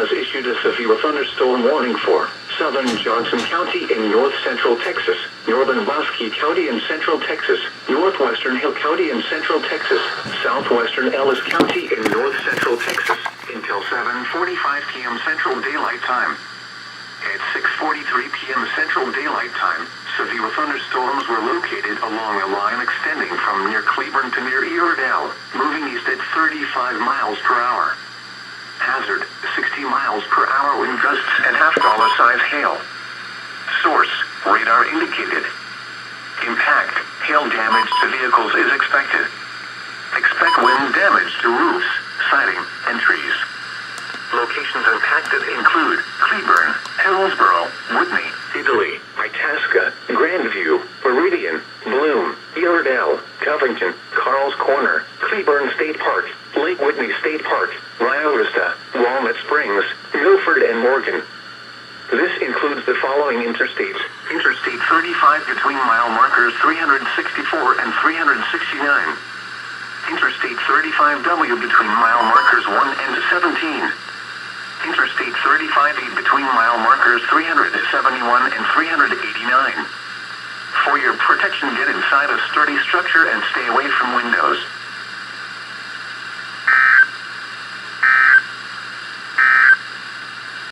has issued a severe thunderstorm warning for southern Johnson County in north central Texas, northern Wasatch County in central Texas, northwestern Hill County in central Texas, southwestern Ellis County in north central Texas, until 7:45 p.m. Central Daylight Time. At 6:43 p.m. Central Daylight Time, severe thunderstorms were located along a line extending from near Cleburne to near Iredell, moving east at 35 miles per hour. Hazard, 60 miles per hour wind gusts and half-dollar size hail. Source, radar indicated. Impact, hail damage to vehicles is expected. Expect wind damage to roofs, siding, and trees. Locations impacted include Cleburne, Hillsborough, Whitney, Italy, Itasca, Grandview, Meridian, Bloom, Iredell, Covington, Carl's Corner, Cleburne State Park, Lake Whitney State Park, Rio Vista, Walnut Springs, Milford, and Morgan. This includes the following interstates. Interstate 35 between mile markers 364 and 369. Interstate 35W between mile markers 1 and 17. Interstate 35E between mile markers 371 and 389. For your protection, get inside a sturdy structure and stay away from windows.